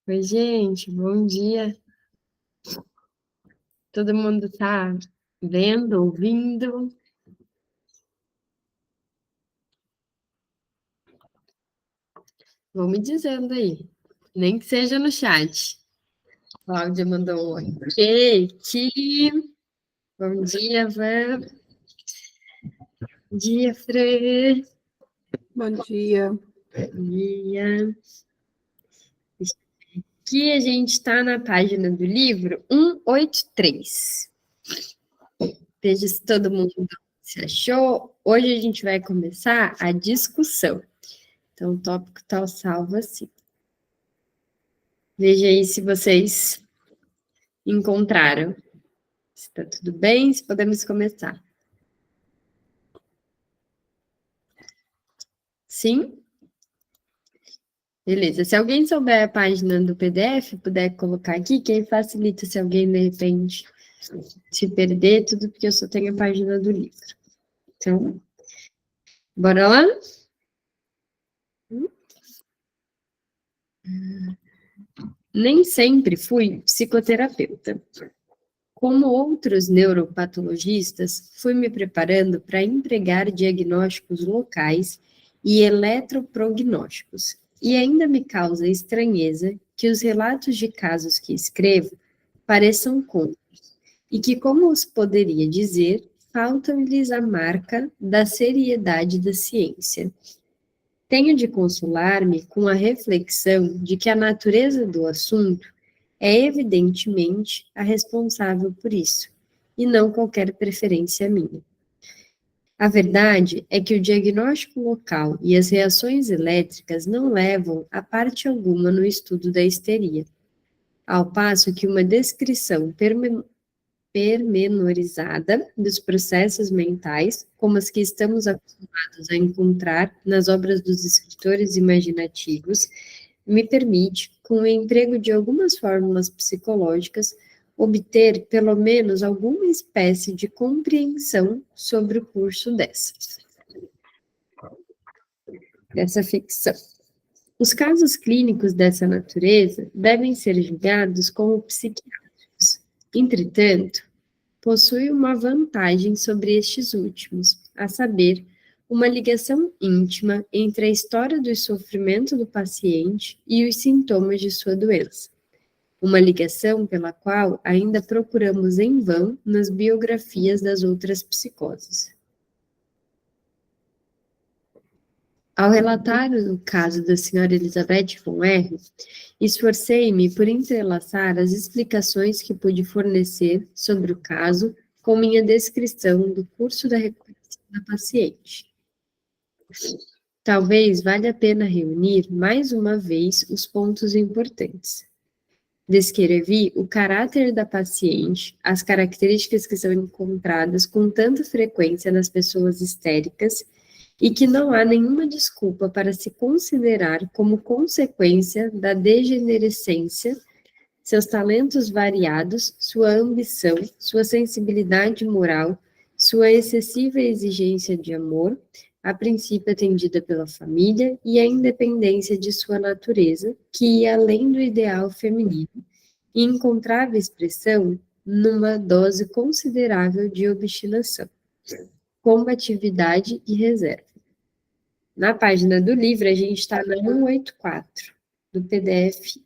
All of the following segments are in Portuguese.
Oi, gente, bom dia. Todo mundo tá vendo, ouvindo? Vão me dizendo aí, nem que seja no chat. Cláudia mandou um oi. Kate, bom dia, Van. Bom dia, Fran. Bom dia. Bom dia. Aqui a gente está na página do livro 183. Veja se todo mundo se achou. Hoje a gente vai começar a discussão. Então, o tópico está salvo assim. Veja aí se vocês encontraram. Se está tudo bem, se podemos começar. Sim? Beleza. Se alguém souber a página do PDF, puder colocar aqui, que aí facilita se alguém, de repente, se perder, tudo porque eu só tenho a página do livro. Então, bora lá? Nem sempre fui psicoterapeuta. Como outros neuropatologistas, fui me preparando para empregar diagnósticos locais e eletroprognósticos. E ainda me causa estranheza que os relatos de casos que escrevo pareçam contos, e que, como os poderia dizer, faltam-lhes a marca da seriedade da ciência. Tenho de consolar-me com a reflexão de que a natureza do assunto é evidentemente a responsável por isso, e não qualquer preferência minha. A verdade é que o diagnóstico local e as reações elétricas não levam a parte alguma no estudo da histeria, ao passo que uma descrição pormenorizada dos processos mentais, como as que estamos acostumados a encontrar nas obras dos escritores imaginativos, me permite, com o emprego de algumas fórmulas psicológicas, obter pelo menos alguma espécie de compreensão sobre o curso dessa ficção. Os casos clínicos dessa natureza devem ser julgados como psiquiátricos. Entretanto, possui uma vantagem sobre estes últimos, a saber, uma ligação íntima entre a história do sofrimento do paciente e os sintomas de sua doença. Uma ligação pela qual ainda procuramos em vão nas biografias das outras psicoses. Ao relatar o caso da senhora Elizabeth von R., esforcei-me por entrelaçar as explicações que pude fornecer sobre o caso com minha descrição do curso da recuperação da paciente. Talvez valha a pena reunir mais uma vez os pontos importantes. Descrevi o caráter da paciente, as características que são encontradas com tanta frequência nas pessoas histéricas e que não há nenhuma desculpa para se considerar como consequência da degenerescência, seus talentos variados, sua ambição, sua sensibilidade moral, sua excessiva exigência de amor, a princípio atendida pela família, e a independência de sua natureza, que ia além do ideal feminino, e encontrava expressão numa dose considerável de obstinação, combatividade e reserva. Na página do livro, a gente está na 184 do PDF.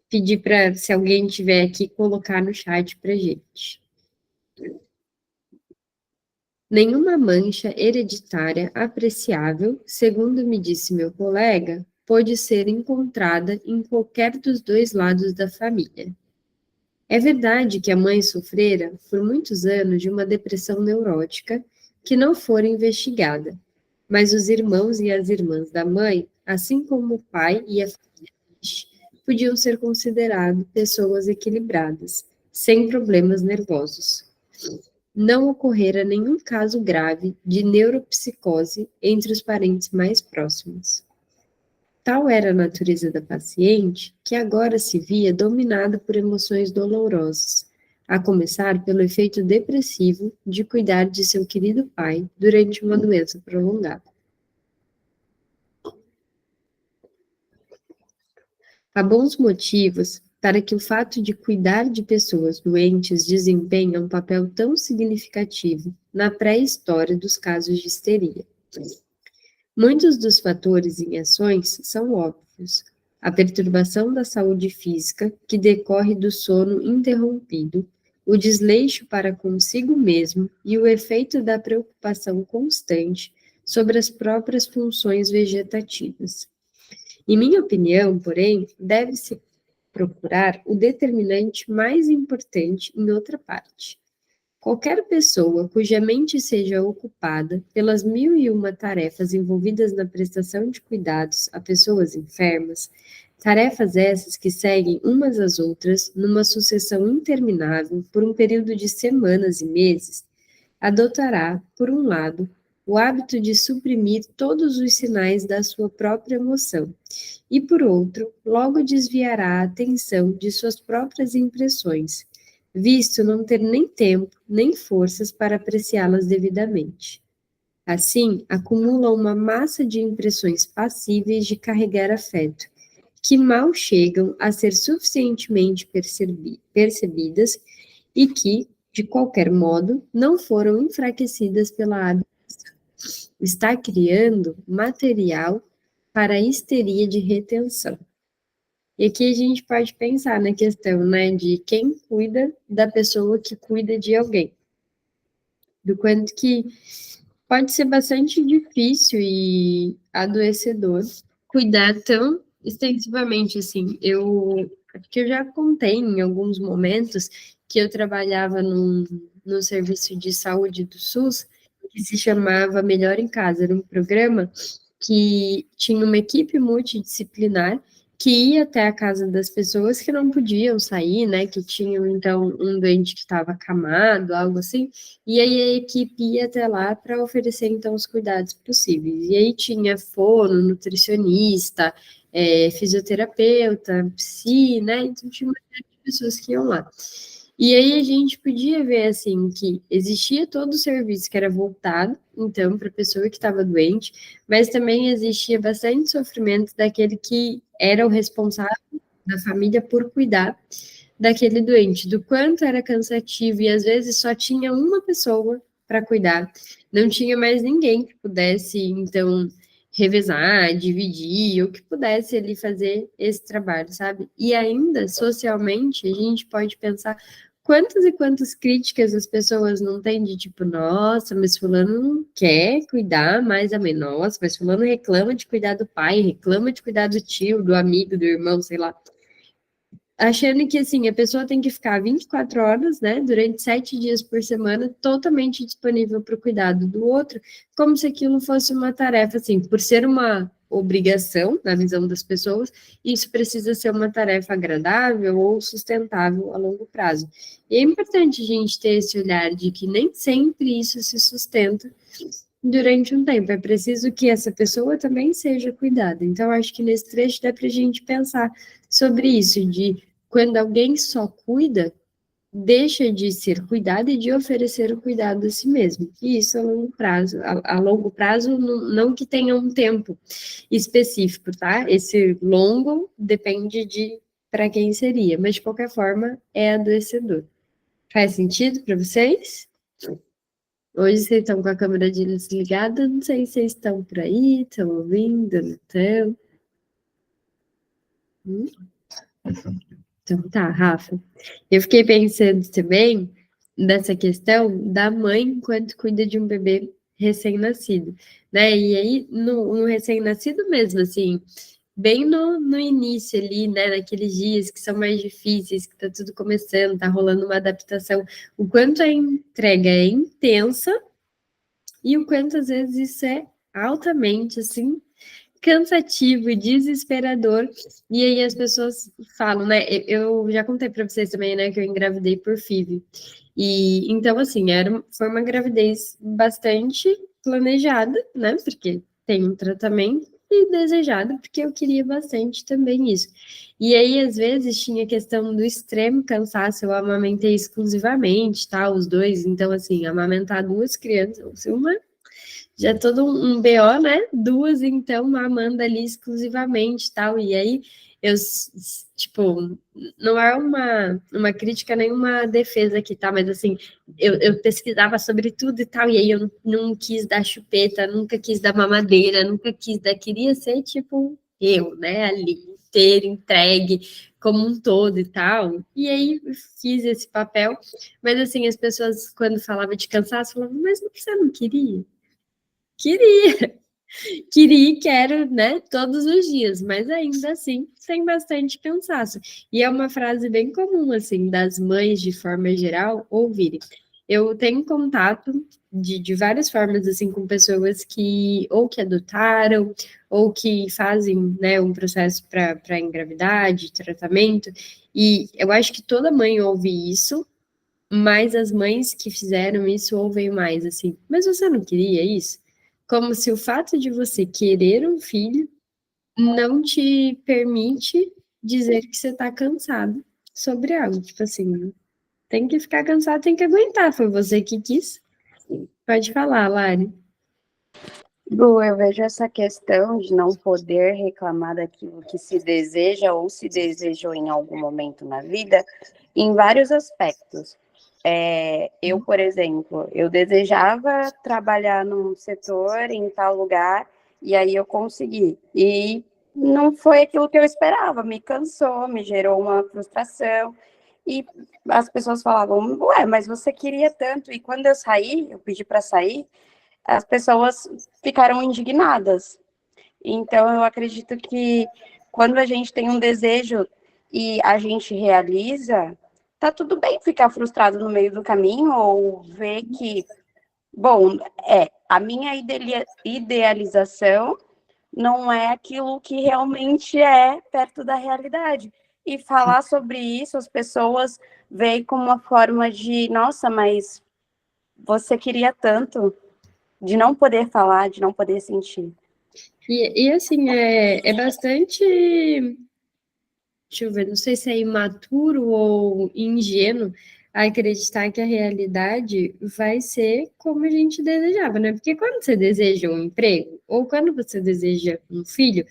Pedir para, se alguém tiver aqui, colocar no chat para gente. Nenhuma mancha hereditária apreciável, segundo me disse meu colega, pode ser encontrada em qualquer dos dois lados da família. É verdade que a mãe sofrera, por muitos anos, de uma depressão neurótica que não fora investigada, mas os irmãos e as irmãs da mãe, assim como o pai e a família, podiam ser considerados pessoas equilibradas, sem problemas nervosos. Não ocorrera nenhum caso grave de neuropsicose entre os parentes mais próximos. Tal era a natureza da paciente que agora se via dominada por emoções dolorosas, a começar pelo efeito depressivo de cuidar de seu querido pai durante uma doença prolongada. Há bons motivos para que o fato de cuidar de pessoas doentes desempenhe um papel tão significativo na pré-história dos casos de histeria. Muitos dos fatores em ações são óbvios. A perturbação da saúde física, que decorre do sono interrompido, o desleixo para consigo mesmo e o efeito da preocupação constante sobre as próprias funções vegetativas. Em minha opinião, porém, deve-se procurar o determinante mais importante em outra parte. Qualquer pessoa cuja mente seja ocupada pelas 1001 tarefas envolvidas na prestação de cuidados a pessoas enfermas, tarefas essas que seguem umas às outras numa sucessão interminável por um período de semanas e meses, adotará, por um lado, o hábito de suprimir todos os sinais da sua própria emoção, e, por outro, logo desviará a atenção de suas próprias impressões, visto não ter nem tempo, nem forças para apreciá-las devidamente. Assim, acumula uma massa de impressões passíveis de carregar afeto, que mal chegam a ser suficientemente percebidas e que, de qualquer modo, não foram enfraquecidas pela habitação. Está criando material para a histeria de retenção. E aqui a gente pode pensar na questão, né, de quem cuida da pessoa que cuida de alguém. Do quanto que pode ser bastante difícil e adoecedor cuidar tão extensivamente, assim. Acho que eu já contei em alguns momentos que eu trabalhava no serviço de saúde do SUS, que se chamava Melhor em Casa. Era um programa que tinha uma equipe multidisciplinar que ia até a casa das pessoas que não podiam sair, né, que tinham, então, um doente que estava acamado, algo assim, e aí a equipe ia até lá para oferecer, então, os cuidados possíveis. E aí tinha fono, nutricionista, fisioterapeuta, psi, né, então tinha uma série de pessoas que iam lá. E aí a gente podia ver, assim, que existia todo o serviço que era voltado, então, para a pessoa que estava doente, mas também existia bastante sofrimento daquele que era o responsável da família por cuidar daquele doente, do quanto era cansativo, e às vezes só tinha uma pessoa para cuidar, não tinha mais ninguém que pudesse, então, revezar, dividir, ou que pudesse ali fazer esse trabalho, sabe? E ainda, socialmente, a gente pode pensar quantas e quantas críticas as pessoas não têm de tipo, nossa, mas fulano não quer cuidar mais da mãe, nossa, mas fulano reclama de cuidar do pai, reclama de cuidar do tio, do amigo, do irmão, sei lá. Achando que, assim, a pessoa tem que ficar 24 horas, né, durante 7 dias por semana, totalmente disponível para o cuidado do outro, como se aquilo fosse uma tarefa, assim, por ser uma obrigação, na visão das pessoas, isso precisa ser uma tarefa agradável ou sustentável a longo prazo. E é importante a gente ter esse olhar de que nem sempre isso se sustenta durante um tempo, é preciso que essa pessoa também seja cuidada. Então, acho que nesse trecho dá para a gente pensar sobre isso, de quando alguém só cuida, deixa de ser cuidado e de oferecer o cuidado a si mesmo. E isso a longo prazo. A longo prazo, não que tenha um tempo específico, tá? Esse longo depende de para quem seria, mas de qualquer forma é adoecedor. Faz sentido para vocês? Hoje vocês estão com a câmera desligada, não sei se vocês estão por aí, estão ouvindo, não estão. Então tá, Rafa. Eu fiquei pensando também dessa questão da mãe enquanto cuida de um bebê recém-nascido, né? E aí, no recém-nascido mesmo, assim, bem no início ali, né? Naqueles dias que são mais difíceis, que tá tudo começando, tá rolando uma adaptação, o quanto a entrega é intensa e o quanto às vezes isso é altamente, assim, cansativo e desesperador. E aí as pessoas falam, né? Eu já contei para vocês também, né, que eu engravidei por FIV. E então, assim, foi uma gravidez bastante planejada, né? Porque tem um tratamento e desejada, porque eu queria bastante também isso. E aí, às vezes, tinha a questão do extremo cansaço, eu amamentei exclusivamente, tá? Os dois, então, assim, amamentar duas crianças, uma já todo um BO, né? Duas, então, mamando ali exclusivamente e tal. E aí, eu, tipo, não é uma crítica, nenhuma defesa aqui, tá? Mas, assim, eu pesquisava sobre tudo e tal, e aí eu não quis dar chupeta, nunca quis dar mamadeira, nunca quis dar, queria ser, tipo, eu, né? Ali, inteiro, entregue, como um todo e tal. E aí, fiz esse papel. Mas, assim, as pessoas, quando falavam de cansaço, falavam, mas você não queria? Queria, queria e quero, né, todos os dias, mas ainda assim tem bastante cansaço. E é uma frase bem comum, assim, das mães, de forma geral, ouvirem. Eu tenho contato de várias formas, assim, com pessoas que ou que adotaram, ou que fazem, né, um processo para engravidar, de tratamento, e eu acho que toda mãe ouve isso, mas as mães que fizeram isso ouvem mais, assim, mas você não queria isso? Como se o fato de você querer um filho não te permite dizer que você tá cansado sobre algo. Tipo assim, tem que ficar cansado, tem que aguentar. Foi você que quis. Pode falar, Lari. Bru, eu vejo essa questão de não poder reclamar daquilo que se deseja ou se desejou em algum momento na vida em vários aspectos. Eu, por exemplo, eu desejava trabalhar num setor em tal lugar e aí eu consegui. E não foi aquilo que eu esperava, me cansou, me gerou uma frustração. E as pessoas falavam, ué, mas você queria tanto. E quando eu saí, eu pedi para sair, as pessoas ficaram indignadas. Então, eu acredito que quando a gente tem um desejo e a gente realiza, tá tudo bem ficar frustrado no meio do caminho ou ver que, bom, a minha idealização não é aquilo que realmente é perto da realidade. E falar sobre isso, as pessoas veem como uma forma de, nossa, mas você queria tanto, de não poder falar, de não poder sentir. E assim, é bastante. Deixa eu ver, não sei se é imaturo ou ingênuo acreditar que a realidade vai ser como a gente desejava, né? Porque quando você deseja um emprego, ou quando você deseja um filho,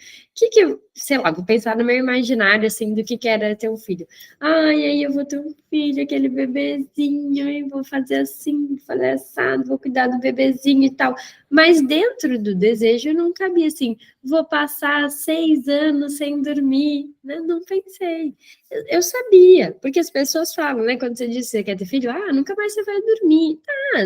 sei lá, vou pensar no meu imaginário, assim, do que era ter um filho. Ai, aí eu vou ter um filho, aquele bebezinho, e vou fazer assim, vou fazer assado, vou cuidar do bebezinho e tal. Mas dentro do desejo não cabia assim, vou passar 6 anos sem dormir, né? Não pensei. Eu sabia, porque as pessoas falam, né? Quando você diz que você quer ter filho, nunca mais você vai dormir.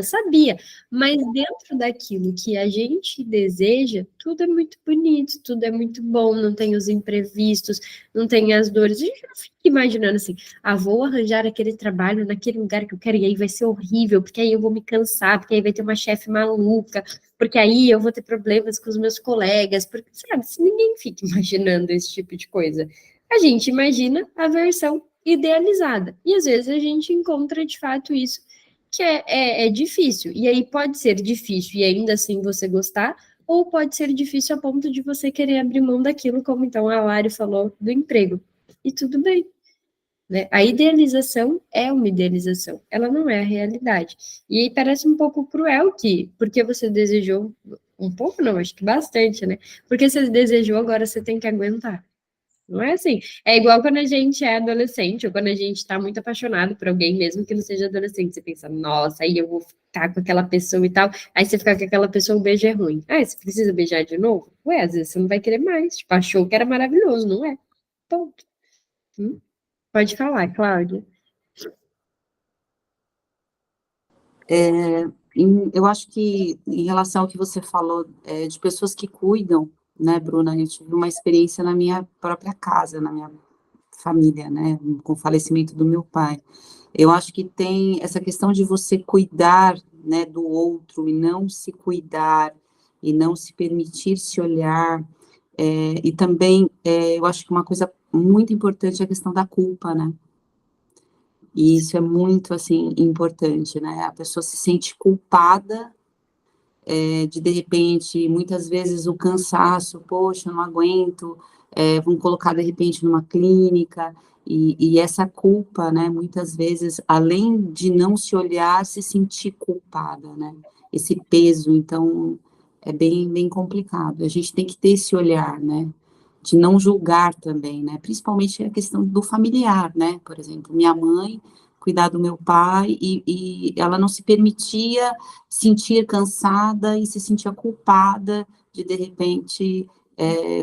Sabia. Mas dentro daquilo que a gente deseja, tudo é muito bonito, tudo é muito bom, não tem os imprevistos, não tem as dores. A gente não fica imaginando assim, vou arranjar aquele trabalho naquele lugar que eu quero, e aí vai ser horrível, porque aí eu vou me cansar, porque aí vai ter uma chefe maluca, porque aí eu vou ter problemas com os meus colegas, porque, sabe, se ninguém fica imaginando esse tipo de coisa. A gente imagina a versão idealizada. E às vezes a gente encontra de fato isso, que é difícil. E aí pode ser difícil e ainda assim você gostar, ou pode ser difícil a ponto de você querer abrir mão daquilo, como então a Lari falou do emprego. E tudo bem. Né? A idealização é uma idealização, ela não é a realidade. E aí parece um pouco cruel porque você desejou, um pouco não, acho que bastante, né? Porque você desejou, agora você tem que aguentar. Não é assim. É igual quando a gente é adolescente, ou quando a gente está muito apaixonado por alguém, mesmo que não seja adolescente. Você pensa, nossa, aí eu vou ficar com aquela pessoa e tal. Aí você fica com aquela pessoa, o beijo é ruim. Você precisa beijar de novo? Ué, às vezes você não vai querer mais. Tipo, achou que era maravilhoso, não é? Ponto. Pode falar, Cláudia. Eu acho que, em relação ao que você falou, de pessoas que cuidam, né, Bruna, eu tive uma experiência na minha própria casa, na minha família, né, com o falecimento do meu pai. Eu acho que tem essa questão de você cuidar, né, do outro e não se cuidar, e não se permitir se olhar, e também, eu acho que uma coisa muito importante é a questão da culpa, né, e isso é muito, assim, importante, né? A pessoa se sente culpada de repente, muitas vezes o cansaço, poxa, eu não aguento, vão colocar, de repente, numa clínica, e essa culpa, né, muitas vezes, além de não se olhar, se sentir culpada, né, esse peso, então, é bem complicado. A gente tem que ter esse olhar, né, de não julgar também, né, principalmente a questão do familiar, né, por exemplo, minha mãe cuidar do meu pai, e ela não se permitia sentir cansada e se sentia culpada de repente,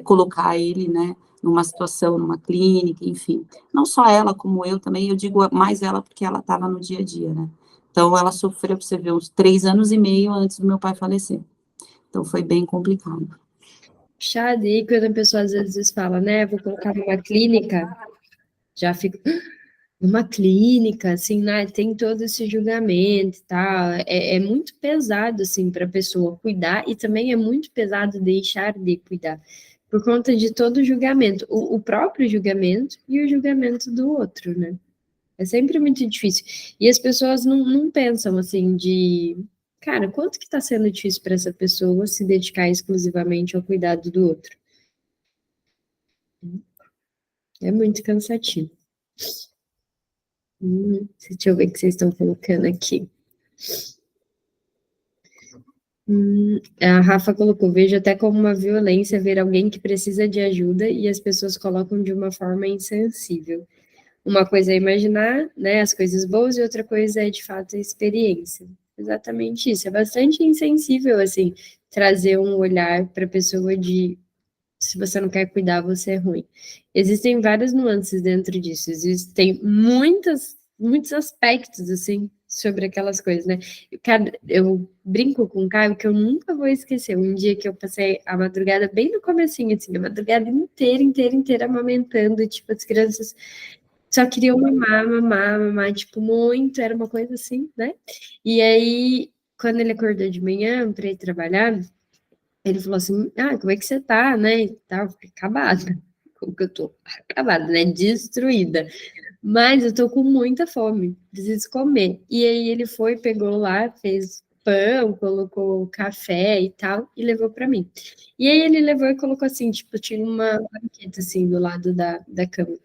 colocar ele, né, numa situação, numa clínica, enfim. Não só ela, como eu também, eu digo mais ela, porque ela estava no dia a dia, né. Então ela sofreu, pra você ver, uns 3 anos e meio antes do meu pai falecer. Então foi bem complicado. Puxado, e quando a pessoa às vezes fala, né, vou colocar numa clínica, já fico, numa clínica, assim, né, tem todo esse julgamento e tal, é muito pesado, assim, para a pessoa cuidar, e também é muito pesado deixar de cuidar, por conta de todo o julgamento, o próprio julgamento e o julgamento do outro, né, é sempre muito difícil, e as pessoas não pensam, assim, cara, quanto que está sendo difícil para essa pessoa se dedicar exclusivamente ao cuidado do outro? É muito cansativo. Deixa eu ver o que vocês estão colocando aqui. A Rafa colocou, vejo até como uma violência ver alguém que precisa de ajuda e as pessoas colocam de uma forma insensível. Uma coisa é imaginar, né, as coisas boas e outra coisa é, de fato, a experiência. Exatamente isso. É bastante insensível, assim, trazer um olhar para a pessoa de se você não quer cuidar, você é ruim. Existem várias nuances dentro disso, existem muitos aspectos, assim, sobre aquelas coisas, né? Cara, eu brinco com o Caio que eu nunca vou esquecer um dia que eu passei a madrugada bem no comecinho, assim, a madrugada inteira amamentando, tipo, as crianças só queriam mamar, tipo, muito, era uma coisa assim, né? E aí, quando ele acordou de manhã para ir trabalhar, ele falou assim, como é que você tá, né, e tal, eu fiquei acabada, como que eu tô? Acabada, né, destruída, mas eu tô com muita fome, preciso comer, e aí ele foi, pegou lá, fez pão, colocou café e tal, e levou para mim, e aí ele levou e colocou assim, tipo, tinha uma banqueta assim, do lado da cama,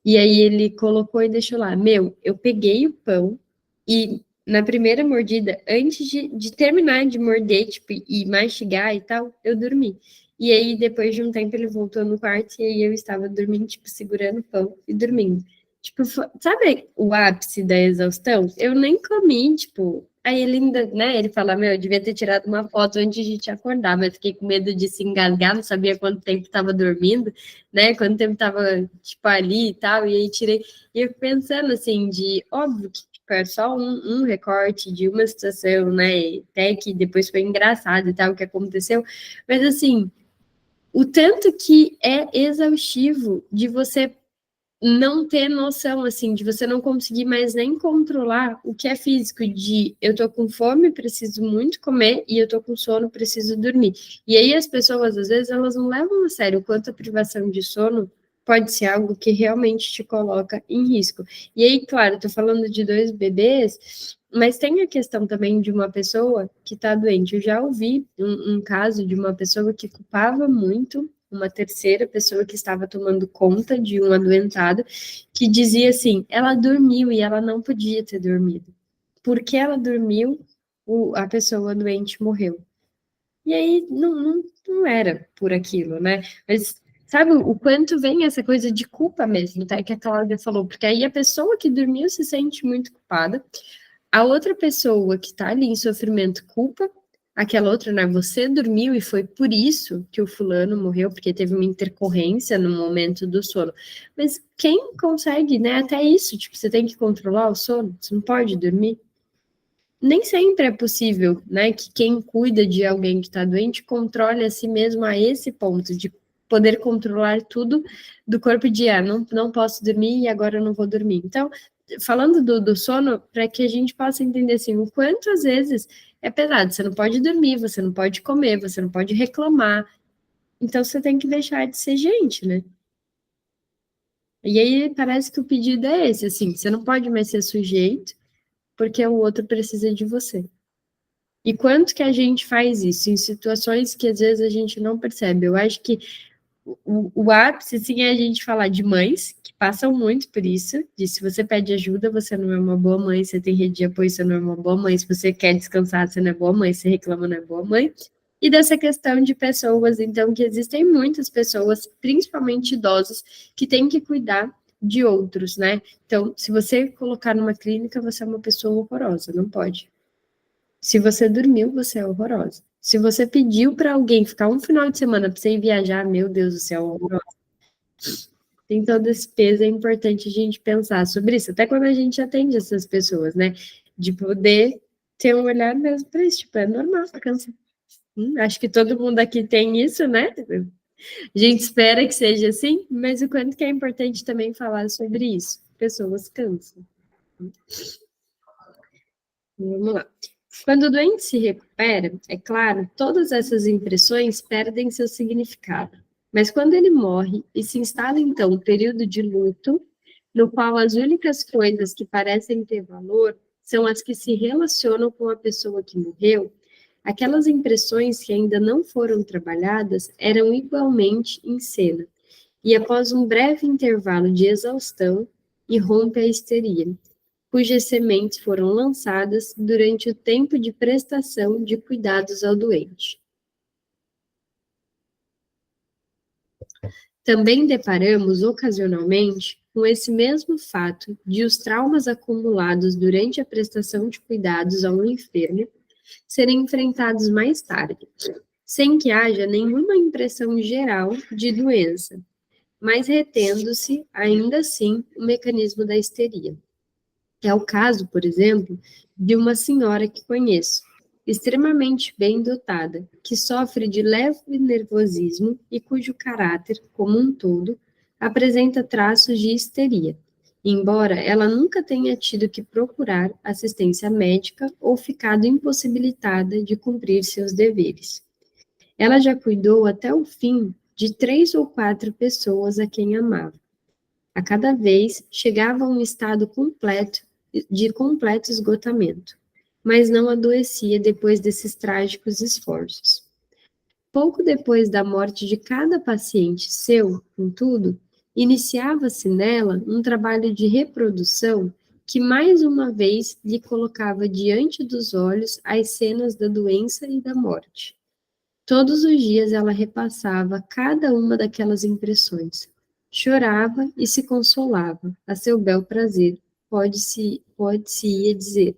e aí ele colocou e deixou lá, eu peguei o pão, e na primeira mordida, antes de terminar de morder, tipo, e mastigar e tal, eu dormi. E aí, depois de um tempo, ele voltou no quarto e aí eu estava dormindo, tipo, segurando o pão e dormindo. Tipo, sabe o ápice da exaustão? Eu nem comi, tipo. Aí ele ainda, né? Ele fala, eu devia ter tirado uma foto antes de te acordar, mas fiquei com medo de se engasgar, não sabia quanto tempo estava dormindo, né? Quanto tempo estava, tipo, ali e tal. E aí tirei. E eu pensando assim, óbvio que é só um recorte de uma situação, né? Até que depois foi engraçado e tal o que aconteceu, mas assim, o tanto que é exaustivo de você não ter noção, assim, de você não conseguir mais nem controlar o que é físico, de eu tô com fome, preciso muito comer, e eu tô com sono, preciso dormir. E aí as pessoas, às vezes, elas não levam a sério o quanto a privação de sono pode ser algo que realmente te coloca em risco. E aí, claro, tô falando de 2 bebês, mas tem a questão também de uma pessoa que tá doente. Eu já ouvi um caso de uma pessoa que culpava muito uma terceira pessoa que estava tomando conta de um adoentado, que dizia assim, ela dormiu e ela não podia ter dormido. Porque ela dormiu, a pessoa doente morreu. E aí não era por aquilo, né? Mas sabe o quanto vem essa coisa de culpa mesmo, tá? Que a Cláudia falou, porque aí a pessoa que dormiu se sente muito culpada, a outra pessoa que está ali em sofrimento culpa aquela outra, né? Você dormiu e foi por isso que o fulano morreu, porque teve uma intercorrência no momento do sono. Mas quem consegue, né? Até isso, tipo, você tem que controlar o sono, você não pode dormir. Nem sempre é possível, né, que quem cuida de alguém que está doente controle a si mesmo a esse ponto de poder controlar tudo do corpo de não posso dormir e agora eu não vou dormir. Então, falando do sono, para que a gente possa entender assim, o quanto às vezes é pesado, você não pode dormir, você não pode comer, você não pode reclamar. Então você tem que deixar de ser gente, né? E aí parece que o pedido é esse, assim, você não pode mais ser sujeito, porque o outro precisa de você. E quanto que a gente faz isso em situações que às vezes a gente não percebe? Eu acho que o ápice, assim, é a gente falar de mães que passam muito por isso, de se você pede ajuda, você não é uma boa mãe, se você tem rede de apoio, você não é uma boa mãe, se você quer descansar, você não é boa mãe, se reclama, não é boa mãe, e dessa questão de pessoas, então, que existem muitas pessoas, principalmente idosos, que têm que cuidar de outros, né? Então, se você colocar numa clínica, você é uma pessoa horrorosa, não pode. Se você dormiu, você é horrorosa. Se você pediu para alguém ficar um final de semana para você ir viajar, meu Deus do céu, horrorosa. Tem todo esse peso, é importante a gente pensar sobre isso, até quando a gente atende essas pessoas, né? De poder ter um olhar mesmo para isso, tipo, é normal ficar cansado. Acho que todo mundo aqui tem isso, né? A gente espera que seja assim, mas o quanto que é importante também falar sobre isso. Pessoas cansam. Vamos lá. Quando o doente se recupera, é claro, todas essas impressões perdem seu significado. Mas quando ele morre e se instala então um período de luto, no qual as únicas coisas que parecem ter valor são as que se relacionam com a pessoa que morreu, aquelas impressões que ainda não foram trabalhadas eram igualmente em cena. E após um breve intervalo de exaustão, irrompe a histeria, cujas sementes foram lançadas durante o tempo de prestação de cuidados ao doente. Também deparamos ocasionalmente com esse mesmo fato de os traumas acumulados durante a prestação de cuidados a um enfermo serem enfrentados mais tarde, sem que haja nenhuma impressão geral de doença, mas retendo-se, ainda assim, o mecanismo da histeria. É o caso, por exemplo, de uma senhora que conheço, extremamente bem dotada, que sofre de leve nervosismo e cujo caráter, como um todo, apresenta traços de histeria, embora ela nunca tenha tido que procurar assistência médica ou ficado impossibilitada de cumprir seus deveres. Ela já cuidou até o fim de 3 ou 4 pessoas a quem amava. A cada vez chegava a um estado de completo esgotamento, mas não adoecia depois desses trágicos esforços. Pouco depois da morte de cada paciente seu, contudo, iniciava-se nela um trabalho de reprodução que mais uma vez lhe colocava diante dos olhos as cenas da doença e da morte. Todos os dias ela repassava cada uma daquelas impressões. Chorava e se consolava, a seu bel prazer, pode-se ia dizer.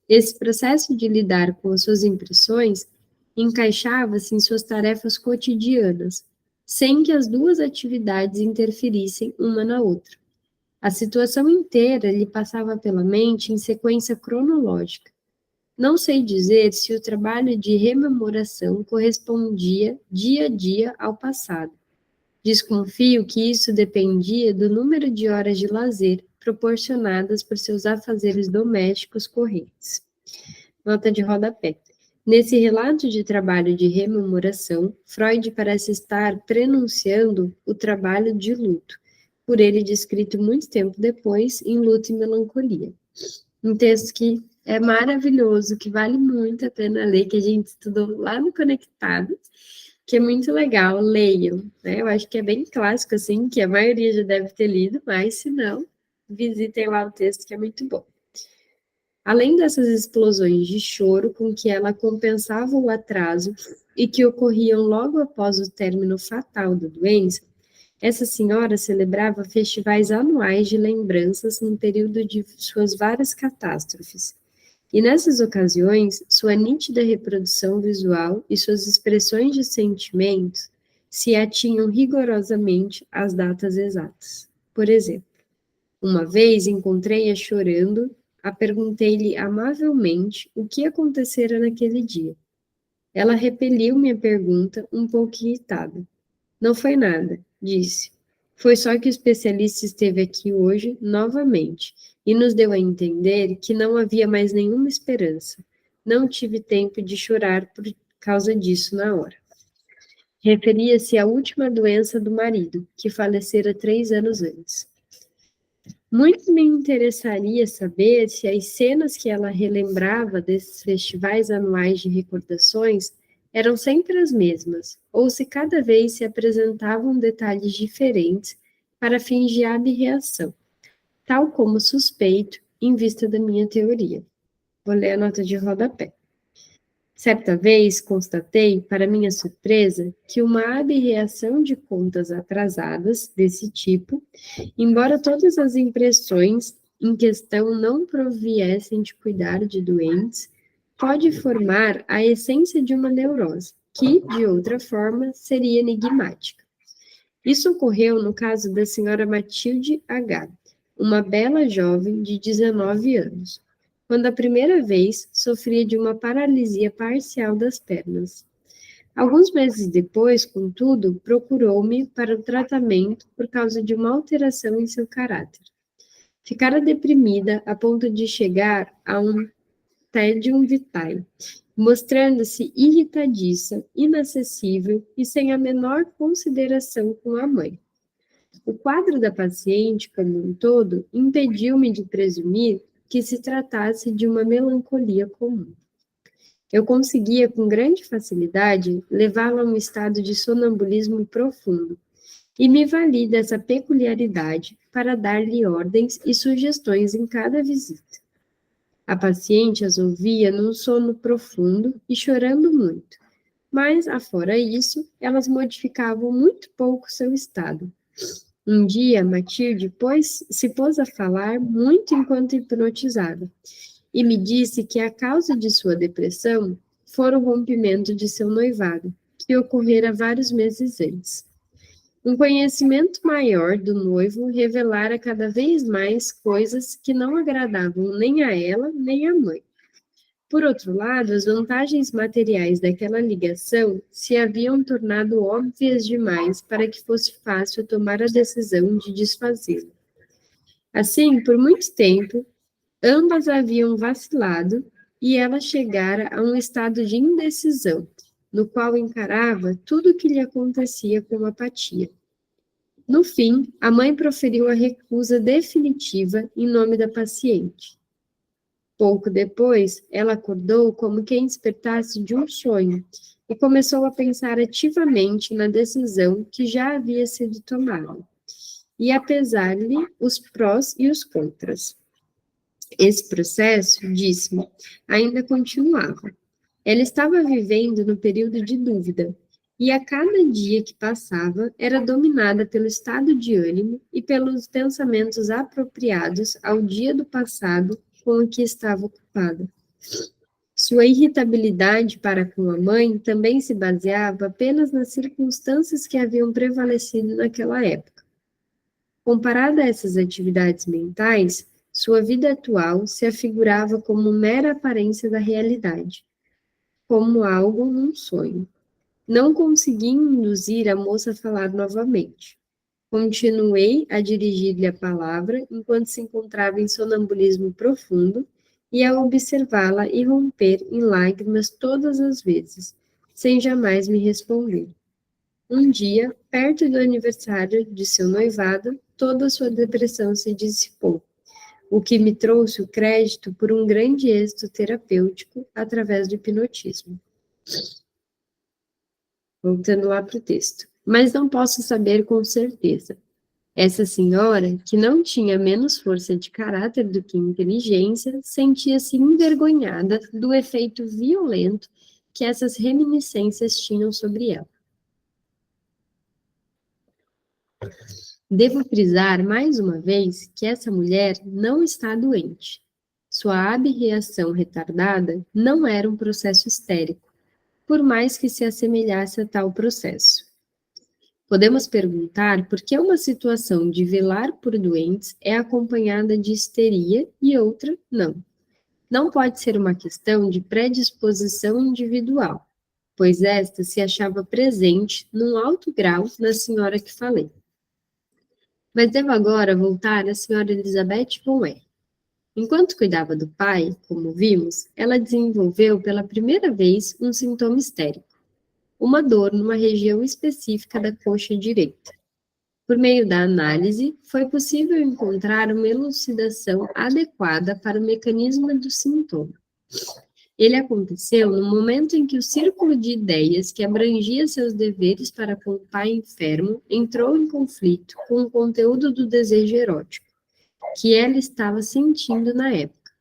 Esse processo de lidar com as suas impressões encaixava-se em suas tarefas cotidianas, sem que as duas atividades interferissem uma na outra. A situação inteira lhe passava pela mente em sequência cronológica. Não sei dizer se o trabalho de rememoração correspondia dia a dia ao passado. Desconfio que isso dependia do número de horas de lazer proporcionadas por seus afazeres domésticos correntes. Nota de rodapé. Nesse relato de trabalho de rememoração, Freud parece estar prenunciando o trabalho de luto, por ele descrito muito tempo depois em Luto e Melancolia. Um texto que é maravilhoso, que vale muito a pena ler, que a gente estudou lá no Conectado, que é muito legal, leiam, né? Eu acho que é bem clássico, assim, que a maioria já deve ter lido, mas se não, visitem lá o texto, que é muito bom. Além dessas explosões de choro com que ela compensava o atraso e que ocorriam logo após o término fatal da doença, essa senhora celebrava festivais anuais de lembranças no período de suas várias catástrofes. E nessas ocasiões, sua nítida reprodução visual e suas expressões de sentimentos se atinham rigorosamente às datas exatas. Por exemplo, uma vez encontrei-a chorando, perguntei-lhe amavelmente o que acontecera naquele dia. Ela repeliu minha pergunta um pouco irritada. Não foi nada, disse. Foi só que o especialista esteve aqui hoje, novamente, e nos deu a entender que não havia mais nenhuma esperança. Não tive tempo de chorar por causa disso na hora. Referia-se à última doença do marido, que falecera 3 anos antes. Muito me interessaria saber se as cenas que ela relembrava desses festivais anuais de recordações eram sempre as mesmas, ou se cada vez se apresentavam detalhes diferentes para fingir abreação, tal como suspeito em vista da minha teoria. Vou ler a nota de rodapé. Certa vez constatei, para minha surpresa, que uma abreação de contas atrasadas desse tipo, embora todas as impressões em questão não proviessem de cuidar de doentes, pode formar a essência de uma neurose, que, de outra forma, seria enigmática. Isso ocorreu no caso da senhora Matilde H., uma bela jovem de 19 anos, quando a primeira vez sofria de uma paralisia parcial das pernas. Alguns meses depois, contudo, procurou-me para o tratamento por causa de uma alteração em seu caráter. Ficara deprimida a ponto de chegar a um tédium vitae, mostrando-se irritadiça, inacessível e sem a menor consideração com a mãe. O quadro da paciente, como um todo, impediu-me de presumir que se tratasse de uma melancolia comum. Eu conseguia, com grande facilidade, levá-la a um estado de sonambulismo profundo, e me vali dessa peculiaridade para dar-lhe ordens e sugestões em cada visita. A paciente as ouvia num sono profundo e chorando muito, mas, afora isso, elas modificavam muito pouco seu estado. Um dia, Matilde se pôs a falar muito enquanto hipnotizada, e me disse que a causa de sua depressão fora o rompimento de seu noivado, que ocorrera vários meses antes. Um conhecimento maior do noivo revelara cada vez mais coisas que não agradavam nem a ela, nem à mãe. Por outro lado, as vantagens materiais daquela ligação se haviam tornado óbvias demais para que fosse fácil tomar a decisão de desfazê-la. Assim, por muito tempo, ambas haviam vacilado e ela chegara a um estado de indecisão, no qual encarava tudo o que lhe acontecia com apatia. No fim, a mãe proferiu a recusa definitiva em nome da paciente. Pouco depois, ela acordou como quem despertasse de um sonho e começou a pensar ativamente na decisão que já havia sido tomada, e a pesar-lhe os prós e os contras. Esse processo, disse-me, ainda continuava. Ela estava vivendo no período de dúvida, e a cada dia que passava era dominada pelo estado de ânimo e pelos pensamentos apropriados ao dia do passado com o que estava ocupada. Sua irritabilidade para com a mãe também se baseava apenas nas circunstâncias que haviam prevalecido naquela época. Comparada a essas atividades mentais, sua vida atual se afigurava como mera aparência da realidade, como algo num sonho. Não consegui induzir a moça a falar novamente. Continuei a dirigir-lhe a palavra enquanto se encontrava em sonambulismo profundo e a observá-la irromper em lágrimas todas as vezes, sem jamais me responder. Um dia, perto do aniversário de seu noivado, toda a sua depressão se dissipou, o que me trouxe o crédito por um grande êxito terapêutico através do hipnotismo. Voltando lá para o texto. Mas não posso saber com certeza. Essa senhora, que não tinha menos força de caráter do que inteligência, sentia-se envergonhada do efeito violento que essas reminiscências tinham sobre ela. Devo frisar mais uma vez que essa mulher não está doente. Sua abreação retardada não era um processo histérico, por mais que se assemelhasse a tal processo. Podemos perguntar por que uma situação de velar por doentes é acompanhada de histeria e outra não. Não pode ser uma questão de predisposição individual, pois esta se achava presente num alto grau na senhora que falei. Mas devo agora voltar à senhora Elizabeth von R. Enquanto cuidava do pai, como vimos, ela desenvolveu pela primeira vez um sintoma histérico, uma dor numa região específica da coxa direita. Por meio da análise, foi possível encontrar uma elucidação adequada para o mecanismo do sintoma. Ele aconteceu no momento em que o círculo de ideias que abrangia seus deveres para com o pai enfermo entrou em conflito com o conteúdo do desejo erótico que ela estava sentindo na época.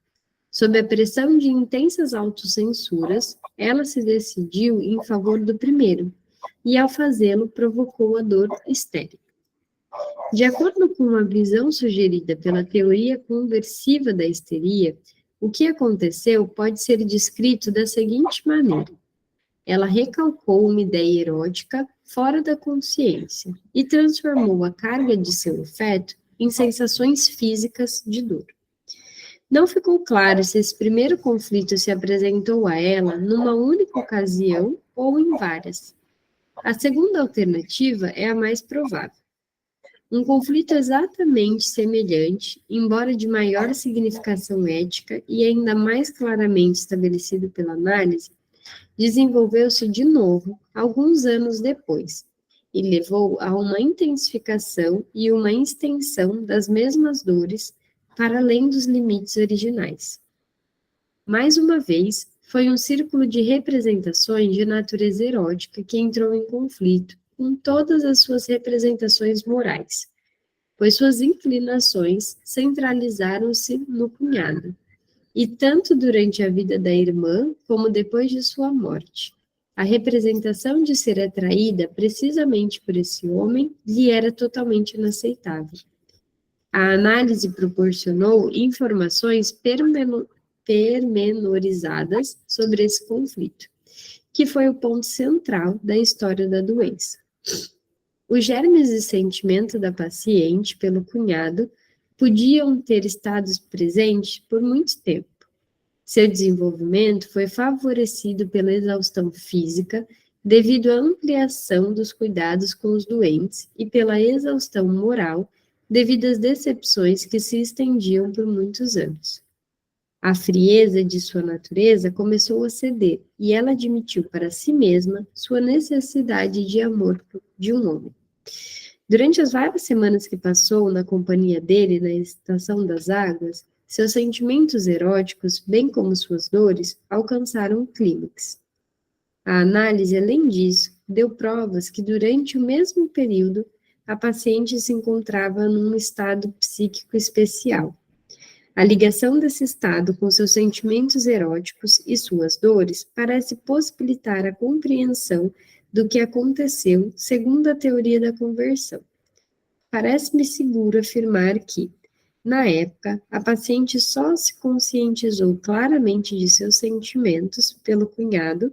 Sob a pressão de intensas autocensuras, ela se decidiu em favor do primeiro, e ao fazê-lo provocou a dor histérica. De acordo com uma visão sugerida pela teoria conversiva da histeria, o que aconteceu pode ser descrito da seguinte maneira: ela recalcou uma ideia erótica fora da consciência e transformou a carga de seu afeto em sensações físicas de dor. Não ficou claro se esse primeiro conflito se apresentou a ela numa única ocasião ou em várias. A segunda alternativa é a mais provável. Um conflito exatamente semelhante, embora de maior significação ética e ainda mais claramente estabelecido pela análise, desenvolveu-se de novo alguns anos depois, e levou a uma intensificação e uma extensão das mesmas dores para além dos limites originais. Mais uma vez, foi um círculo de representações de natureza erótica que entrou em conflito com todas as suas representações morais, pois suas inclinações centralizaram-se no cunhado, e tanto durante a vida da irmã como depois de sua morte. A representação de ser atraída precisamente por esse homem lhe era totalmente inaceitável. A análise proporcionou informações pormenorizadas sobre esse conflito, que foi o ponto central da história da doença. Os germes de sentimento da paciente pelo cunhado podiam ter estado presentes por muito tempo. Seu desenvolvimento foi favorecido pela exaustão física, devido à ampliação dos cuidados com os doentes, e pela exaustão moral, devido às decepções que se estendiam por muitos anos. A frieza de sua natureza começou a ceder, e ela admitiu para si mesma sua necessidade de amor de um homem. Durante as várias semanas que passou na companhia dele na estação das águas, seus sentimentos eróticos, bem como suas dores, alcançaram o clímax. A análise, além disso, deu provas que durante o mesmo período, a paciente se encontrava num estado psíquico especial. A ligação desse estado com seus sentimentos eróticos e suas dores parece possibilitar a compreensão do que aconteceu segundo a teoria da conversão. Parece-me seguro afirmar que, na época, a paciente só se conscientizou claramente de seus sentimentos pelo cunhado,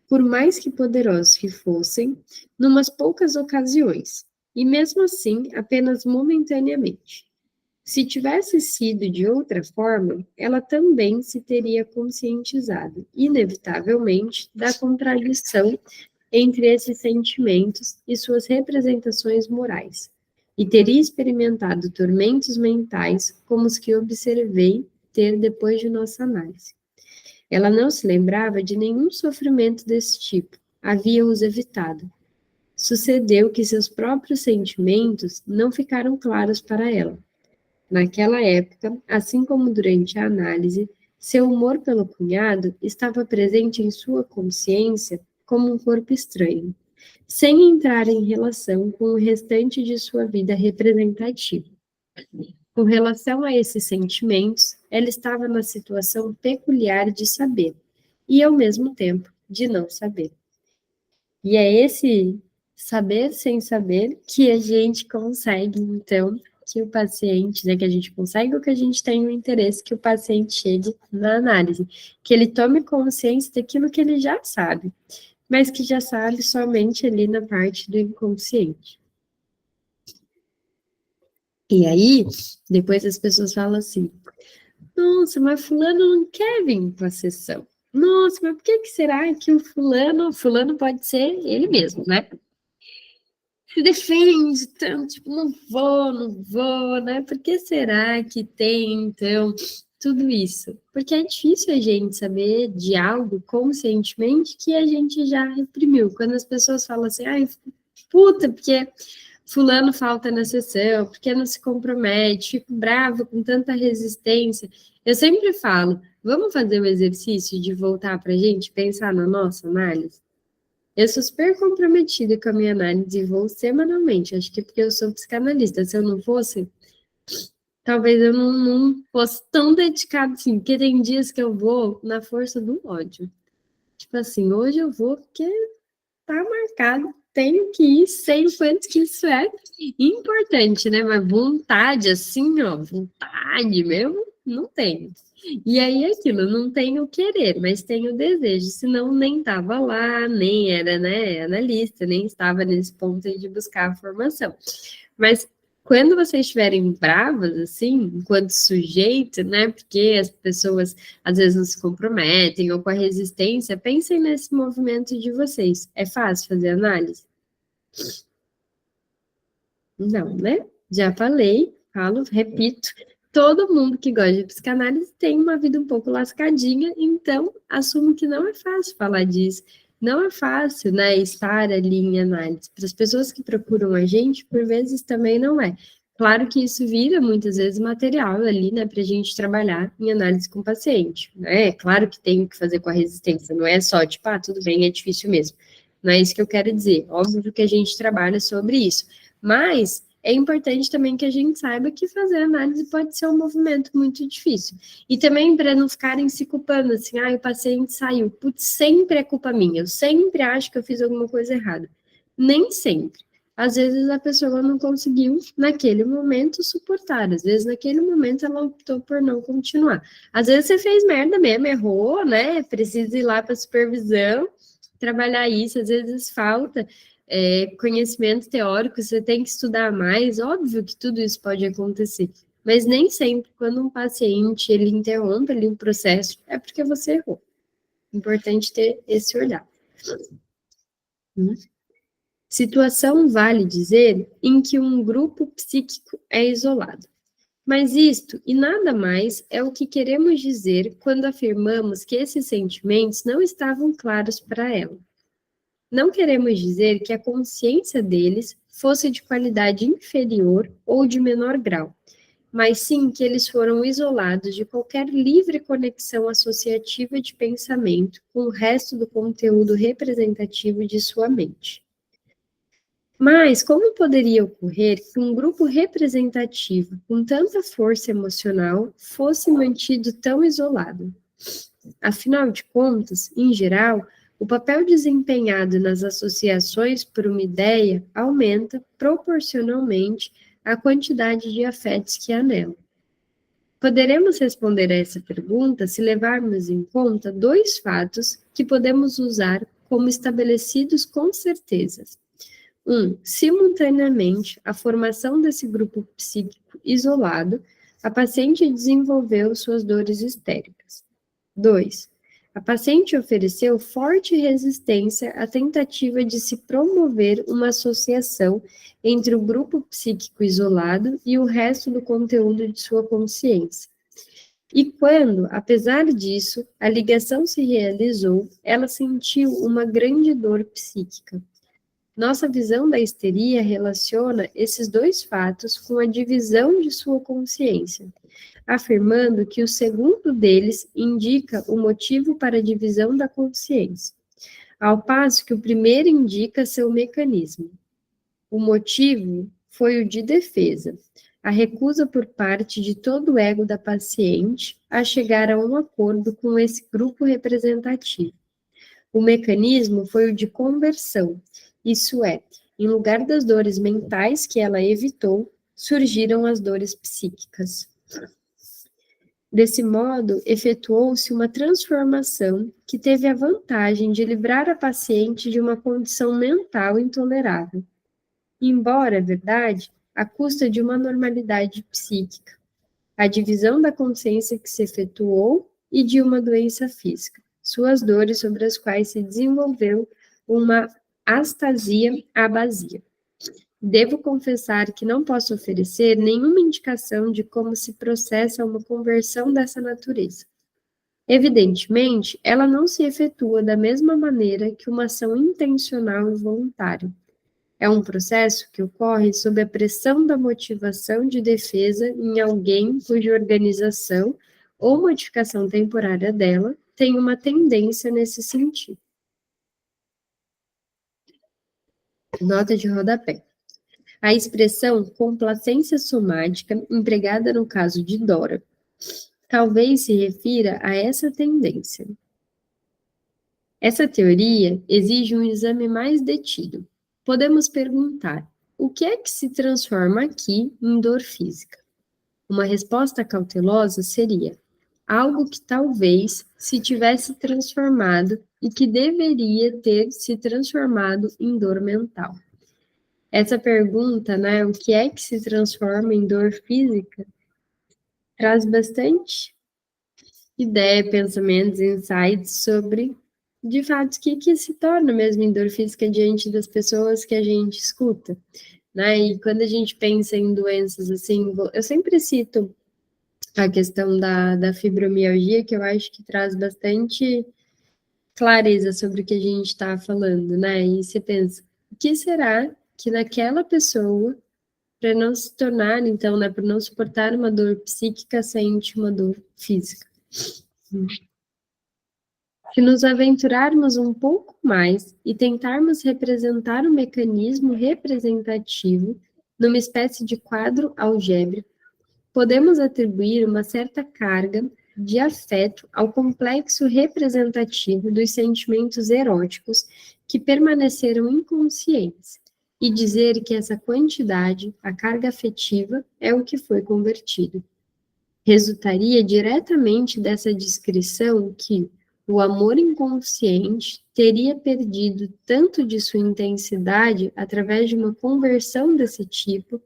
por mais que poderosos que fossem, numas poucas ocasiões, e mesmo assim apenas momentaneamente. Se tivesse sido de outra forma, ela também se teria conscientizado, inevitavelmente, da contradição entre esses sentimentos e suas representações morais, e teria experimentado tormentos mentais como os que observei ter depois de nossa análise. Ela não se lembrava de nenhum sofrimento desse tipo, havia-os evitado. Sucedeu que seus próprios sentimentos não ficaram claros para ela. Naquela época, assim como durante a análise, seu humor pelo cunhado estava presente em sua consciência como um corpo estranho, sem entrar em relação com o restante de sua vida representativa. Com relação a esses sentimentos, ela estava na situação peculiar de saber, e ao mesmo tempo de não saber. E é esse saber sem saber que a gente consegue, então, que o paciente, né, que a gente consegue ou que a gente tem o interesse que o paciente chegue na análise, que ele tome consciência daquilo que ele já sabe, mas que já sabe somente ali na parte do inconsciente. E aí, depois as pessoas falam assim, nossa, mas fulano não quer vir para a sessão. Nossa, mas por que será que o fulano pode ser ele mesmo, né? Se defende tanto, tipo, não vou, né? Por que será que tem, então, tudo isso? Porque é difícil a gente saber de algo conscientemente que a gente já reprimiu. Quando as pessoas falam assim, ai, puta, porque fulano falta na sessão, porque não se compromete, fico brava com tanta resistência. Eu sempre falo, Vamos fazer o exercício de voltar para a gente pensar na nossa análise? Eu sou super comprometida com a minha análise e vou semanalmente. Acho que é porque eu sou psicanalista. Se eu não fosse, talvez eu não fosse tão dedicada assim. Porque tem dias que eu vou na força do ódio. Tipo assim, hoje eu vou porque tá marcado. Tenho que ir, sei o quanto que isso é importante, né? Mas vontade, assim, ó, vontade mesmo, não tenho. E aí, aquilo, não tenho querer, mas tenho desejo, senão nem estava lá, nem era, né, analista, nem estava nesse ponto de buscar a formação. Mas quando vocês estiverem bravas, assim, enquanto sujeito, né, porque as pessoas às vezes não se comprometem, ou com a resistência, pensem nesse movimento de vocês. É fácil fazer análise? Não, né? Já falei, falo, repito. Todo mundo que gosta de psicanálise tem uma vida um pouco lascadinha, então assumo que não é fácil falar disso. Não é fácil, né, estar ali em análise. Para as pessoas que procuram a gente, por vezes também não é. Claro que isso vira muitas vezes material ali, né, para a gente trabalhar em análise com o paciente. Né? É claro que tem que fazer com a resistência, não é só tipo, tudo bem, é difícil mesmo. Não é isso que eu quero dizer. Óbvio que a gente trabalha sobre isso. Mas é importante também que a gente saiba que fazer análise pode ser um movimento muito difícil. E também para não ficarem se culpando, assim, o paciente saiu, putz, sempre é culpa minha, eu sempre acho que eu fiz alguma coisa errada. Nem sempre. Às vezes a pessoa não conseguiu, naquele momento, suportar. Às vezes, naquele momento, ela optou por não continuar. Às vezes você fez merda mesmo, errou, né? Precisa ir lá para supervisão, trabalhar isso, às vezes falta conhecimento teórico, você tem que estudar mais, óbvio que tudo isso pode acontecer, mas nem sempre quando um paciente ele interrompe ali o processo, é porque você errou. Importante ter esse olhar. Situação vale dizer em que um grupo psíquico é isolado. Mas isto e nada mais é o que queremos dizer quando afirmamos que esses sentimentos não estavam claros para ela. Não queremos dizer que a consciência deles fosse de qualidade inferior ou de menor grau, mas sim que eles foram isolados de qualquer livre conexão associativa de pensamento com o resto do conteúdo representativo de sua mente. Mas como poderia ocorrer que um grupo representativo com tanta força emocional fosse mantido tão isolado? Afinal de contas, em geral, o papel desempenhado nas associações por uma ideia aumenta proporcionalmente à quantidade de afetos que há nela. Poderemos responder a essa pergunta se levarmos em conta dois fatos que podemos usar como estabelecidos com certeza. Simultaneamente à formação desse grupo psíquico isolado, a paciente desenvolveu suas dores histéricas. 2. A paciente ofereceu forte resistência à tentativa de se promover uma associação entre o grupo psíquico isolado e o resto do conteúdo de sua consciência. E quando, apesar disso, a ligação se realizou, ela sentiu uma grande dor psíquica. Nossa visão da histeria relaciona esses dois fatos com a divisão de sua consciência, afirmando que o segundo deles indica o motivo para a divisão da consciência, ao passo que o primeiro indica seu mecanismo. O motivo foi o de defesa, a recusa por parte de todo o ego da paciente a chegar a um acordo com esse grupo representativo. O mecanismo foi o de conversão, isso é, em lugar das dores mentais que ela evitou, surgiram as dores psíquicas. Desse modo, efetuou-se uma transformação que teve a vantagem de livrar a paciente de uma condição mental intolerável. Embora, é verdade, à custa de uma normalidade psíquica, a divisão da consciência que se efetuou e de uma doença física, suas dores sobre as quais se desenvolveu uma astasia-abasia. Devo confessar que não posso oferecer nenhuma indicação de como se processa uma conversão dessa natureza. Evidentemente, ela não se efetua da mesma maneira que uma ação intencional e voluntária. É um processo que ocorre sob a pressão da motivação de defesa em alguém cuja organização ou modificação temporária dela tem uma tendência nesse sentido. Nota de rodapé. A expressão complacência somática, empregada no caso de Dora, talvez se refira a essa tendência. Essa teoria exige um exame mais detido. Podemos perguntar, o que é que se transforma aqui em dor física? Uma resposta cautelosa seria algo que talvez se tivesse transformado e que deveria ter se transformado em dor mental. Essa pergunta, né, o que é que se transforma em dor física, traz bastante ideia, pensamentos, insights sobre, de fato, o que se torna mesmo em dor física diante das pessoas que a gente escuta, né? E quando a gente pensa em doenças assim, eu sempre cito a questão da fibromialgia, que eu acho que traz bastante clareza sobre o que a gente está falando, né? E você pensa, o que será que naquela pessoa, para não se tornar, então, né, para não suportar uma dor psíquica, sente uma dor física? Se nos aventurarmos um pouco mais e tentarmos representar o mecanismo representativo numa espécie de quadro algébrico, podemos atribuir uma certa carga de afeto ao complexo representativo dos sentimentos eróticos que permaneceram inconscientes e dizer que essa quantidade, a carga afetiva, é o que foi convertido. Resultaria diretamente dessa descrição que o amor inconsciente teria perdido tanto de sua intensidade através de uma conversão desse tipo,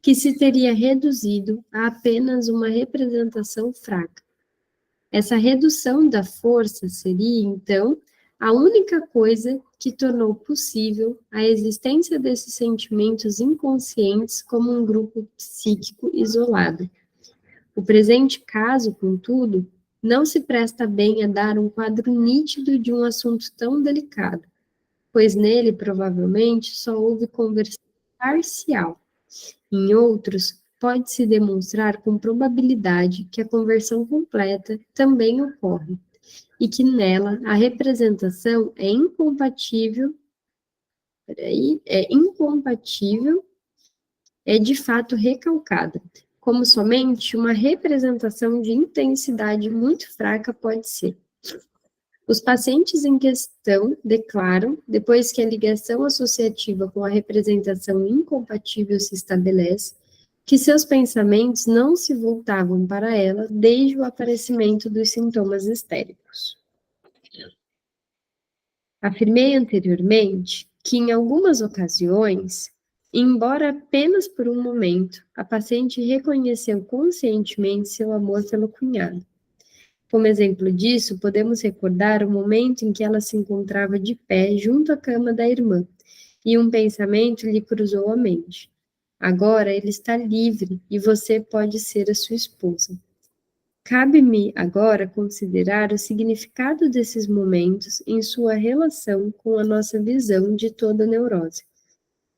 que se teria reduzido a apenas uma representação fraca. Essa redução da força seria, então, a única coisa que tornou possível a existência desses sentimentos inconscientes como um grupo psíquico isolado. O presente caso, contudo, não se presta bem a dar um quadro nítido de um assunto tão delicado, pois nele, provavelmente, só houve conversão parcial. Em outros, pode-se demonstrar com probabilidade que a conversão completa também ocorre, e que nela a representação é incompatível, é de fato recalcada, como somente uma representação de intensidade muito fraca pode ser. Os pacientes em questão declaram, depois que a ligação associativa com a representação incompatível se estabelece, que seus pensamentos não se voltavam para ela desde o aparecimento dos sintomas histéricos. Afirmei anteriormente que, em algumas ocasiões, embora apenas por um momento, a paciente reconheceu conscientemente seu amor pelo cunhado. Como exemplo disso, podemos recordar o momento em que ela se encontrava de pé junto à cama da irmã, e um pensamento lhe cruzou a mente. Agora ele está livre e você pode ser a sua esposa. Cabe-me agora considerar o significado desses momentos em sua relação com a nossa visão de toda neurose.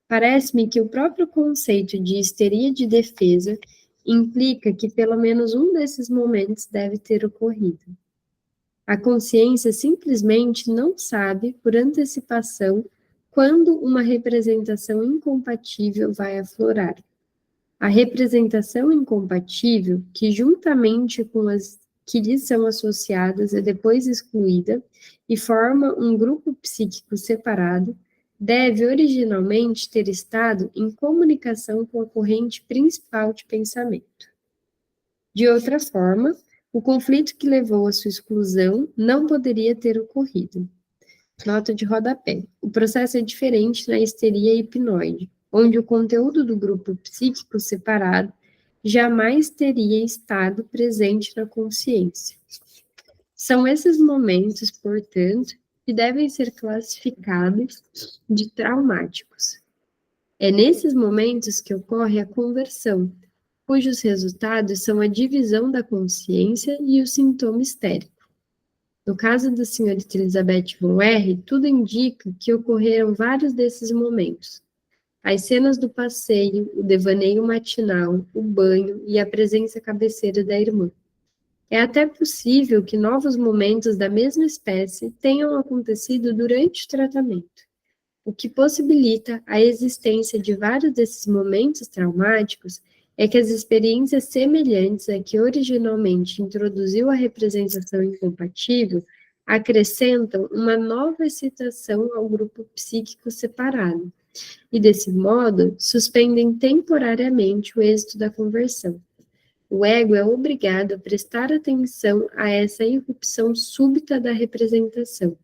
Parece-me que o próprio conceito de histeria de defesa implica que pelo menos um desses momentos deve ter ocorrido. A consciência simplesmente não sabe, por antecipação, quando uma representação incompatível vai aflorar. A representação incompatível, que juntamente com as que lhe são associadas é depois excluída e forma um grupo psíquico separado, deve originalmente ter estado em comunicação com a corrente principal de pensamento. De outra forma, o conflito que levou à sua exclusão não poderia ter ocorrido. Nota de rodapé. O processo é diferente na histeria hipnoide, onde o conteúdo do grupo psíquico separado jamais teria estado presente na consciência. São esses momentos, portanto, que devem ser classificados de traumáticos. É nesses momentos que ocorre a conversão, cujos resultados são a divisão da consciência e o sintoma histérico. No caso da senhorita Elizabeth von R., tudo indica que ocorreram vários desses momentos. As cenas do passeio, o devaneio matinal, o banho e a presença cabeceira da irmã. É até possível que novos momentos da mesma espécie tenham acontecido durante o tratamento, o que possibilita a existência de vários desses momentos traumáticos é que as experiências semelhantes a que originalmente introduziu a representação incompatível acrescentam uma nova excitação ao grupo psíquico separado, e desse modo suspendem temporariamente o êxito da conversão. O ego é obrigado a prestar atenção a essa irrupção súbita da representação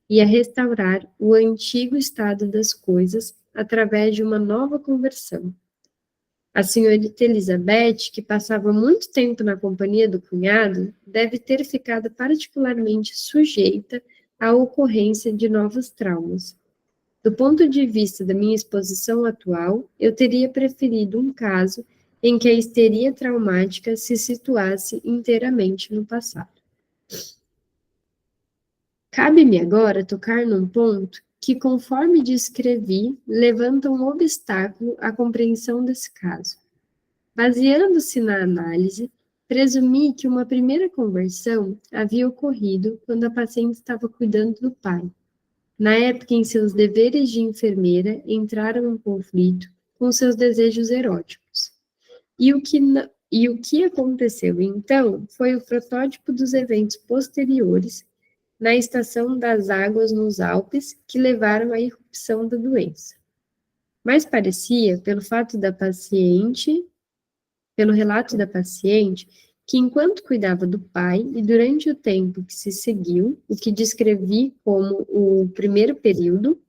e a restaurar o antigo estado das coisas através de uma nova conversão. A senhorita Elizabeth, que passava muito tempo na companhia do cunhado, deve ter ficado particularmente sujeita à ocorrência de novos traumas. Do ponto de vista da minha exposição atual, eu teria preferido um caso em que a histeria traumática se situasse inteiramente no passado. Cabe-me agora tocar num ponto que, conforme descrevi, levanta um obstáculo à compreensão desse caso. Baseando-se na análise, presumi que uma primeira conversão havia ocorrido quando a paciente estava cuidando do pai, na época em seus deveres de enfermeira entraram em conflito com seus desejos eróticos. E o que aconteceu então foi o protótipo dos eventos posteriores na estação das águas nos Alpes que levaram à irrupção da doença. Mas parecia, pelo relato da paciente, que enquanto cuidava do pai e durante o tempo que se seguiu, o que descrevi como o primeiro período,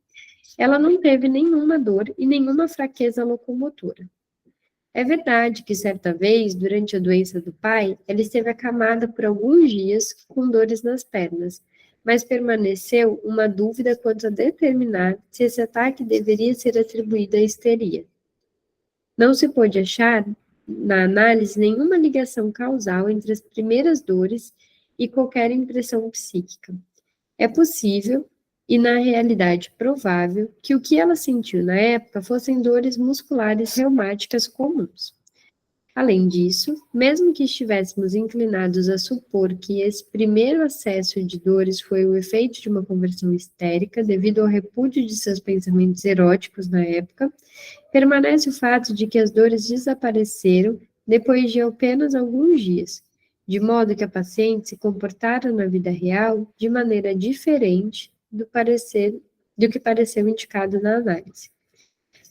ela não teve nenhuma dor e nenhuma fraqueza locomotora. É verdade que certa vez, durante a doença do pai, ela esteve acamada por alguns dias com dores nas pernas, mas permaneceu uma dúvida quanto a determinar se esse ataque deveria ser atribuído à histeria. Não se pôde achar, na análise, nenhuma ligação causal entre as primeiras dores e qualquer impressão psíquica. É possível, e na realidade provável, que o que ela sentiu na época fossem dores musculares reumáticas comuns. Além disso, mesmo que estivéssemos inclinados a supor que esse primeiro acesso de dores foi o efeito de uma conversão histérica devido ao repúdio de seus pensamentos eróticos na época, permanece o fato de que as dores desapareceram depois de apenas alguns dias, de modo que a paciente se comportara na vida real de maneira diferente do que pareceu indicado na análise.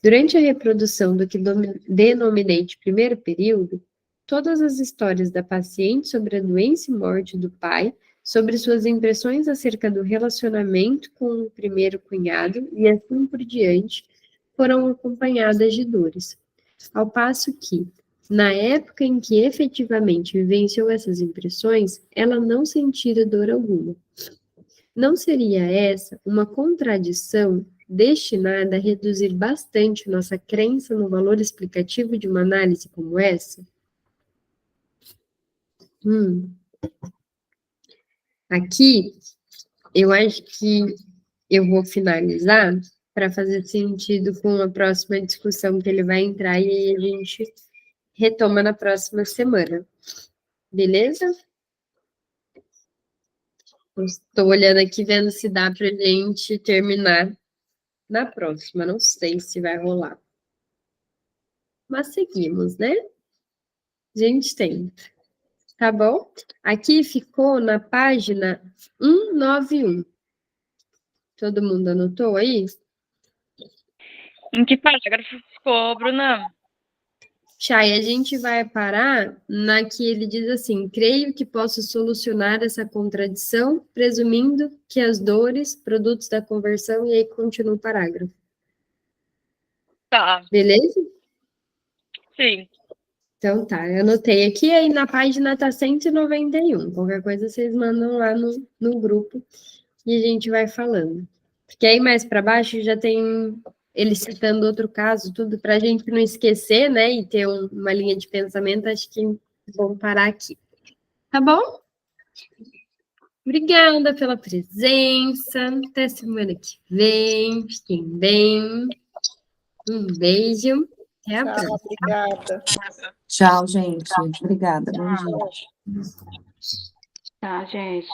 Durante a reprodução do que denominei de primeiro período, todas as histórias da paciente sobre a doença e morte do pai, sobre suas impressões acerca do relacionamento com o primeiro cunhado e assim por diante, foram acompanhadas de dores. Ao passo que, na época em que efetivamente vivenciou essas impressões, ela não sentira dor alguma. Não seria essa uma contradição destinada a reduzir bastante nossa crença no valor explicativo de uma análise como essa? Aqui, eu acho que eu vou finalizar para fazer sentido com a próxima discussão que ele vai entrar e aí a gente retoma na próxima semana. Beleza? Estou olhando aqui, vendo se dá para a gente terminar na próxima. Não sei se vai rolar. Mas seguimos, né? A gente tenta. Tá bom? Aqui ficou na página 191. Todo mundo anotou aí? Em que parágrafo ficou, Bruna? Chay, a gente vai parar na que ele diz assim: creio que posso solucionar essa contradição, presumindo que as dores, produtos da conversão, e aí continua o parágrafo. Tá. Beleza? Sim. Então tá, eu anotei aqui, aí na página tá 191. Qualquer coisa vocês mandam lá no grupo e a gente vai falando. Porque aí mais para baixo já tem ele citando outro caso, tudo para a gente não esquecer, né? E ter uma linha de pensamento, acho que vamos parar aqui. Tá bom? Obrigada pela presença. Até semana que vem. Fiquem bem. Um beijo. Até a próxima. Obrigada. Tchau, gente. Obrigada. Bom dia. Tá, gente.